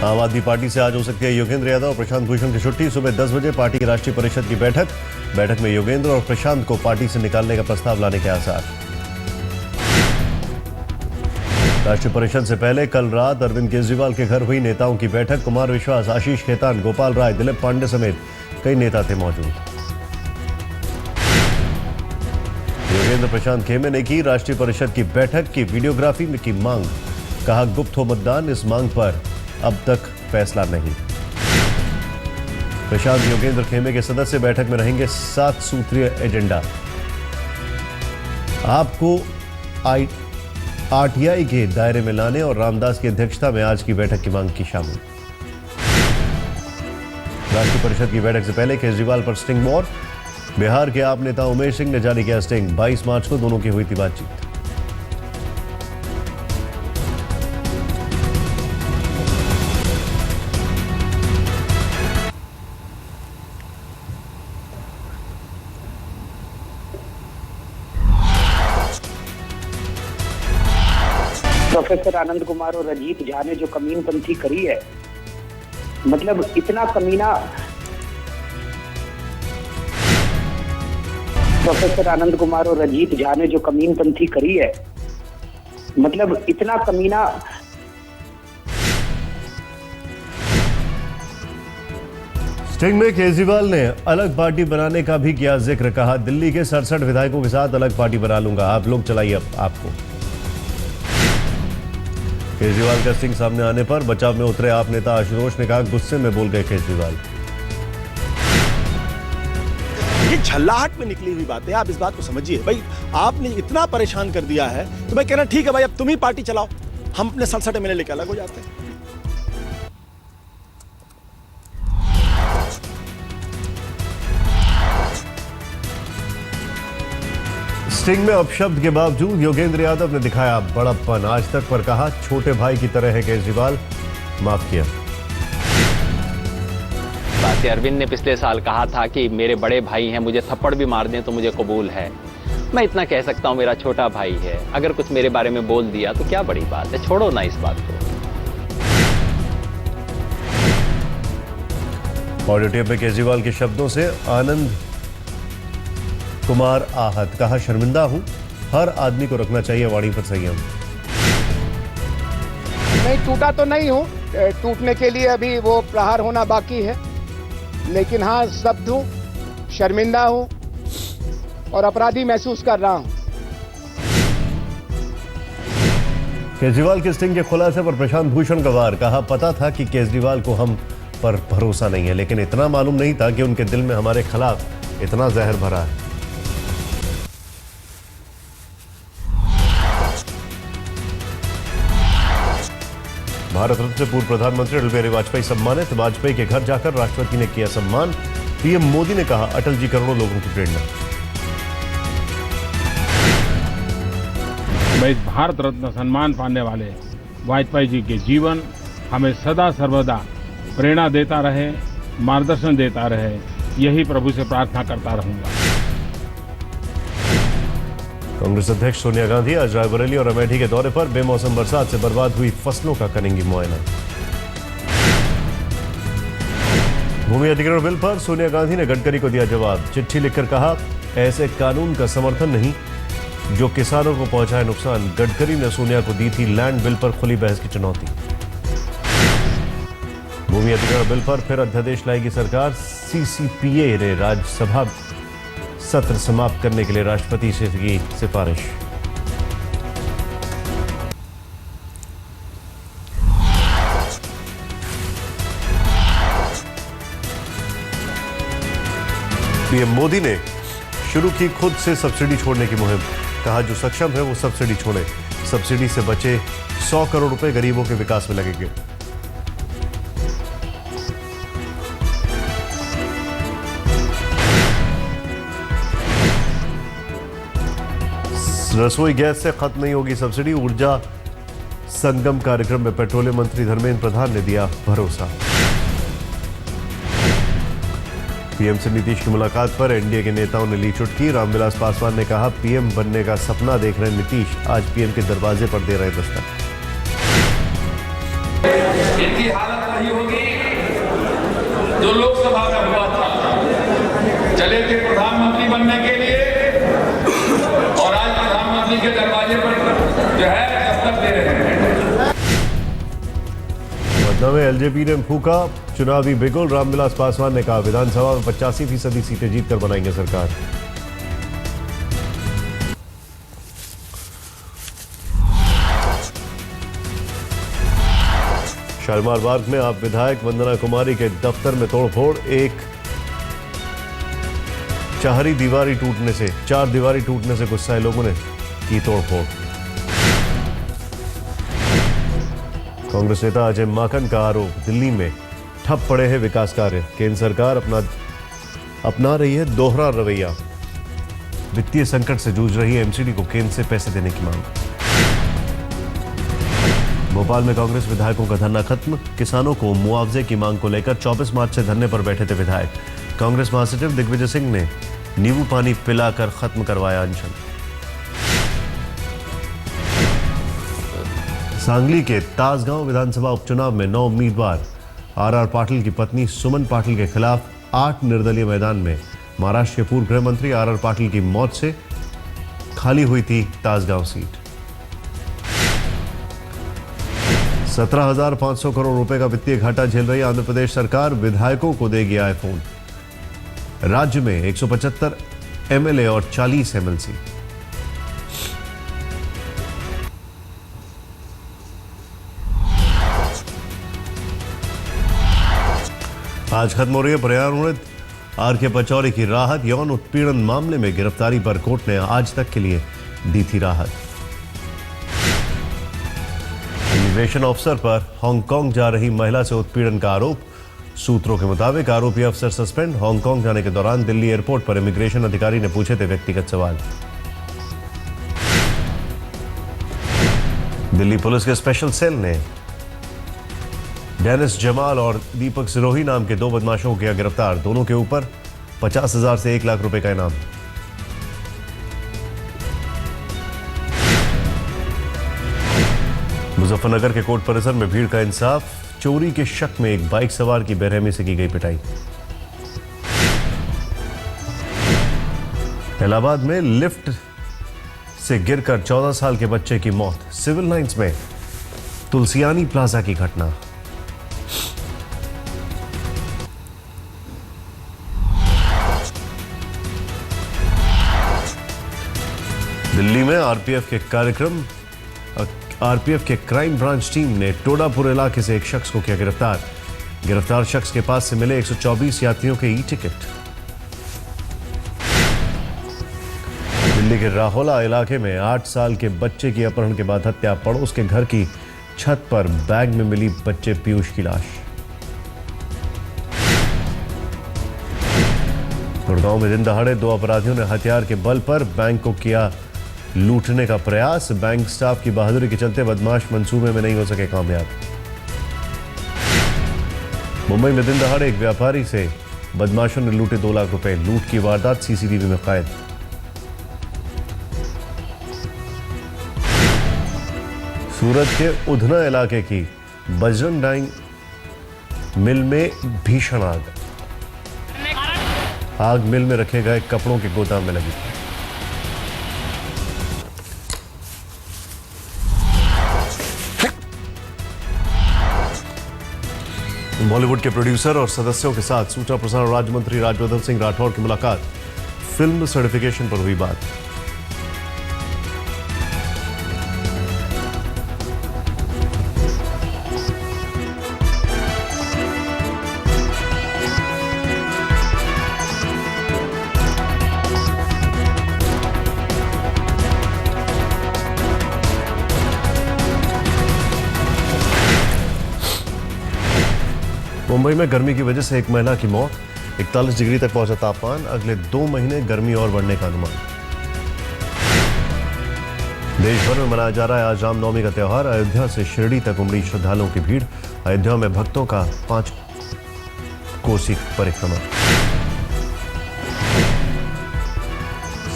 आम आदमी पार्टी से आज हो सकती है योगेंद्र यादव और प्रशांत भूषण की छुट्टी। सुबह 10 बजे पार्टी की राष्ट्रीय परिषद की बैठक में योगेंद्र और प्रशांत को पार्टी से निकालने का प्रस्ताव लाने के आसार। राष्ट्रीय परिषद से पहले कल रात अरविंद केजरीवाल के घर हुई नेताओं की बैठक। कुमार विश्वास, आशीष खेतान, गोपाल राय, दिलीप पांडे समेत कई नेता थे मौजूद। योगेंद्र प्रशांत खेमे ने की राष्ट्रीय परिषद की बैठक की वीडियोग्राफी में की मांग। कहा गुप्त हो मतदान, इस मांग पर अब तक फैसला नहीं। प्रशांत योगेंद्र खेमे के सदस्य बैठक में रहेंगे। 7 सूत्रीय एजेंडा। आपको आरटीआई के दायरे में लाने और रामदास की अध्यक्षता में आज की बैठक की मांग की शामिल। राष्ट्रीय परिषद की बैठक से पहले केजरीवाल पर स्टिंग वॉर। बिहार के आप नेता उमेश सिंह ने जारी किया स्टिंग। 22 मार्च को दोनों की हुई थी बातचीत। प्रोफेसर आनंद कुमार और रंजीत झा ने जो कमीनपंथी करी है, मतलब इतना कमीना। प्रोफेसर आनंद कुमार और रंजीत झा ने जो कमीनपंथी करी है, मतलब इतना कमीना। स्टिंग में केजरीवाल ने अलग पार्टी बनाने का भी किया जिक्र। कहा दिल्ली के 67 विधायकों के साथ अलग पार्टी बना लूंगा, आप लोग चलाइए आपको। केजरीवाल का स्टिंग सामने आने पर बचाव में उतरे आप नेता आशुतोष ने कहा गुस्से में बोल गए केजरीवाल। ये झल्लाहट में निकली हुई बात है, आप इस बात को समझिए। भाई आपने इतना परेशान कर दिया है तो मैं कह रहा ठीक है भाई, अब तुम ही पार्टी चलाओ, हम अपने 67 एमएलए लेकर अलग हो जाते हैं। स्टिंग में अपशब्द के बावजूद योगेंद्र यादव ने दिखाया बड़प्पन। आज तक पर कहा छोटे भाई की तरह है केजरीवाल, माफ किया। अरविंद ने पिछले साल कहा था कि मेरे बड़े भाई हैं, मुझे थप्पड़ भी मार दें तो मुझे कबूल है। मैं इतना कह सकता हूं, मेरा छोटा भाई है, अगर कुछ मेरे बारे में बोल दिया तो क्या बड़ी बात है, छोड़ो ना इस बात को। ऑडियो टेप में केजरीवाल के शब्दों से आनंद कुमार आहत। कहा शर्मिंदा हूं, हर आदमी को रखना चाहिए वाणी पर संयम। नहीं टूटा तो नहीं हूं, टूटने के लिए अभी वो प्रहार होना बाकी है, लेकिन हाँ स्तब्ध हूं, शर्मिंदा हूं और अपराधी महसूस कर रहा हूं। केजरीवाल के स्टिंग के खुलासे पर प्रशांत भूषण का वार। कहा पता था कि केजरीवाल को हम पर भरोसा नहीं है, लेकिन इतना मालूम नहीं था कि उनके दिल में हमारे खिलाफ इतना जहर भरा है। भारत रत्न से पूर्व प्रधानमंत्री अटल बिहारी वाजपेयी सम्मानित। वाजपेयी के घर जाकर राष्ट्रपति ने किया सम्मान। पीएम मोदी ने कहा अटल जी करोड़ों लोगों की प्रेरणा। मैं इस भारत रत्न सम्मान पाने वाले वाजपेयी जी के जीवन हमें सदा सर्वदा प्रेरणा देता रहे, मार्गदर्शन देता रहे, यही प्रभु से प्रार्थना करता रहूंगा। कांग्रेस अध्यक्ष सोनिया गांधी आज रायबरेली और अमेठी के दौरे पर। बेमौसम बरसात से बर्बाद हुई फसलों का करेंगी मुआयना। भूमि अधिग्रहण बिल पर सोनिया गांधी ने गडकरी को दिया जवाब। चिट्ठी लिखकर कहा ऐसे कानून का समर्थन नहीं जो किसानों को पहुंचाए नुकसान। गडकरी ने सोनिया को दी थी लैंड बिल पर खुली बहस की चुनौती। भूमि अधिग्रहण बिल पर फिर अध्यादेश लाएगी सरकार। सीसीपीए ने राज्यसभा सत्र समाप्त करने के लिए राष्ट्रपति से की सिफारिश। पीएम मोदी ने शुरू की खुद से सब्सिडी छोड़ने की मुहिम। कहा जो सक्षम है वो सब्सिडी छोड़े, सब्सिडी से बचे 100 करोड़ रुपए गरीबों के विकास में लगेंगे। रसोई गैस से खत्म नहीं होगी सब्सिडी। ऊर्जा संगम कार्यक्रम में पेट्रोलियम मंत्री धर्मेंद्र प्रधान ने दिया भरोसा। पीएम से नीतीश की मुलाकात पर एनडीए के नेताओं ने ली चुटकी। रामविलास पासवान ने कहा पीएम बनने का सपना देख रहे नीतीश, आज पीएम के दरवाजे पर दे रहे दस्तक। इनकी हालत जो लोकसभा में हुआ था, चले थे प्रधानमंत्री बनने के लिए और आज प्रधानमंत्री के दरवाजे पर जो है दस्तक दे रहे हैं। पटना में एलजेपी ने फूका चुनावी बिगुल। रामविलास पासवान ने कहा विधानसभा में 85% सीटें जीतकर बनाएंगे सरकार। शालीमार बाग में आप विधायक वंदना कुमारी के दफ्तर में तोड़फोड़। चार दीवारी टूटने से गुस्साए लोगों ने की तोड़फोड़। कांग्रेस नेता अजय माकन का आरोप, दिल्ली में ठप पड़े हैं विकास कार्य। केंद्र सरकार अपना रही है दोहरा रवैया। वित्तीय संकट से जूझ रही है एमसीडी को केंद्र से पैसे देने की मांग। भोपाल में कांग्रेस विधायकों का धरना खत्म। किसानों को मुआवजे की मांग को लेकर 24 मार्च से धरने पर बैठे थे विधायक। कांग्रेस महासचिव दिग्विजय सिंह ने नींबू पानी पिलाकर खत्म करवाया अनशन। सांगली के तासगांव विधानसभा उपचुनाव में 9 उम्मीदवार। आरआर पाटिल की पत्नी सुमन पाटिल के खिलाफ 8 निर्दलीय मैदान में। महाराष्ट्र के पूर्व गृह मंत्री आरआर पाटिल की मौत से खाली हुई थी तासगांव सीट। 17,500 करोड़ रुपए का वित्तीय घाटा झेल रही आंध्र प्रदेश सरकार। विधायकों को देगी आईफोन। राज्य में 175 एमएलए और 40 एमएलसी। आज खत्म हो रही है पर्यावरण आर.के. पचौरी की राहत। यौन उत्पीड़न मामले में गिरफ्तारी पर कोर्ट ने आज तक के लिए दी थी राहत। इमिग्रेशन अफसर पर हांगकांग जा रही महिला से उत्पीड़न का आरोप। सूत्रों के मुताबिक आरोपी अफसर सस्पेंड। हांगकांग जाने के दौरान दिल्ली एयरपोर्ट पर इमिग्रेशन अधिकारी ने पूछे थे व्यक्तिगत सवाल। दिल्ली पुलिस के स्पेशल सेल ने डेनिस जमाल और दीपक सिरोही नाम के 2 बदमाशों को किया गिरफ्तार। दोनों के ऊपर 50,000 से 1 लाख रुपए का इनाम। मुजफ्फरनगर के कोर्ट परिसर में भीड़ का इंसाफ। चोरी के शक में एक बाइक सवार की बेरहमी से की गई पिटाई। इलाहाबाद में लिफ्ट से गिरकर 14 साल के बच्चे की मौत। सिविल लाइंस में तुलसियानी प्लाजा की घटना। दिल्ली में आरपीएफ के क्राइम ब्रांच टीम ने टोडापुर इलाके से एक शख्स को किया गिरफ्तार। गिरफ्तार शख्स के पास से मिले 124 यात्रियों के ई टिकट। दिल्ली के राहोला इलाके में 8 साल के बच्चे की अपहरण के बाद हत्या। पड़ोस के घर की छत पर बैग में मिली बच्चे पीयूष की लाश। गुड़गांव में दिन दहाड़े 2 अपराधियों ने हथियार के बल पर बैंक को किया लूटने का प्रयास। बैंक स्टाफ की बहादुरी के चलते बदमाश मंसूबे में नहीं हो सके कामयाब। मुंबई में दिन दहाड़े एक व्यापारी से बदमाशों ने लूटे 2 लाख रुपए। लूट की वारदात सीसीटीवी में कैद। सूरत के उधना इलाके की बजरंग डाइंग मिल में भीषण आग मिल में रखे गए कपड़ों के गोदाम में लगी। बॉलीवुड के प्रोड्यूसर और सदस्यों के साथ सूचना प्रसारण राज्य मंत्री राज्यवर्धन सिंह राठौड़ की मुलाकात। फिल्म सर्टिफिकेशन पर हुई बात। मुंबई में गर्मी की वजह से एक महिला की मौत। 41 डिग्री तक पहुंचा तापमान। अगले 2 महीने गर्मी और बढ़ने का अनुमान। देश भर में मनाया जा रहा है आज रामनवमी का त्यौहार। अयोध्या से शिरडी तक उमड़ी श्रद्धालुओं की भीड़। अयोध्या में भक्तों का 5 कोसी परिक्रमा।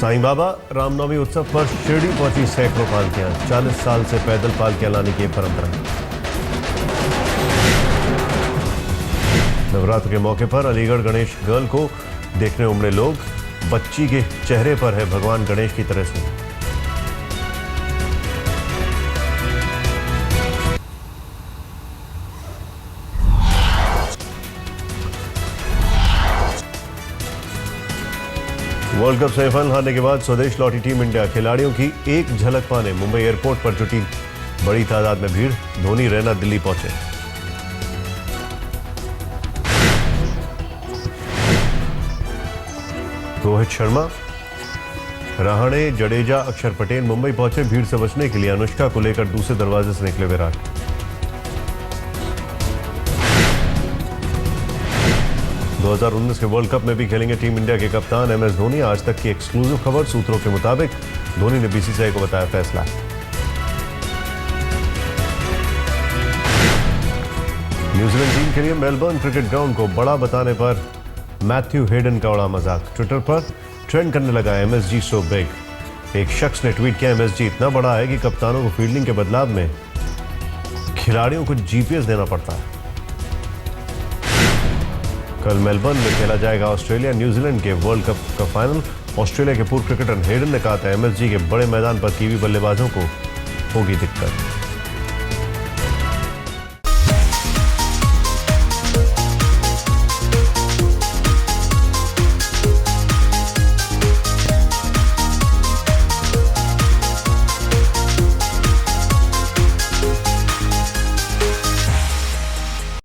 साईं बाबा रामनवमी उत्सव पर शिरडी पहुंची सैकड़ों पालकियां। 40 साल से पैदल पालकियां लाने की परंपरा। नवरात्र के मौके पर अलीगढ़ गणेश गर्ल को देखने उमड़े लोग। बच्ची के चेहरे पर है भगवान गणेश की तरह से। वर्ल्ड कप सेमीफाइनल हारने के बाद स्वदेश लौटी टीम इंडिया खिलाड़ियों की एक झलक पाने मुंबई एयरपोर्ट पर जुटी बड़ी तादाद में भीड़। धोनी, रैना दिल्ली पहुंचे। रोहित शर्मा, रहाणे, जडेजा, अक्षर पटेल मुंबई पहुंचे। भीड़ से बचने के लिए अनुष्का को लेकर दूसरे दरवाजे से निकले विराट। दो 2019 के वर्ल्ड कप में भी खेलेंगे टीम इंडिया के कप्तान MS धोनी। आज तक की एक्सक्लूसिव खबर। सूत्रों के मुताबिक धोनी ने BCCI को बताया फैसला। न्यूजीलैंड टीम के लिए मेलबर्न क्रिकेट ग्राउंड को बड़ा बताने पर मैथ्यू हेडन का उड़ा मजाक। ट्विटर पर ट्रेंड करने लगा MSG सो बिग। एक शख्स ने ट्वीट किया, MSG इतना बड़ा है कि कप्तानों को फील्डिंग के बदलाव में खिलाड़ियों को GPS देना पड़ता है। कल मेलबर्न में खेला जाएगा ऑस्ट्रेलिया न्यूजीलैंड के वर्ल्ड कप का फाइनल। ऑस्ट्रेलिया के पूर्व क्रिकेटर हेडन ने कहा था, MSG के बड़े मैदान पर कीवी बल्लेबाजों को होगी दिक्कत।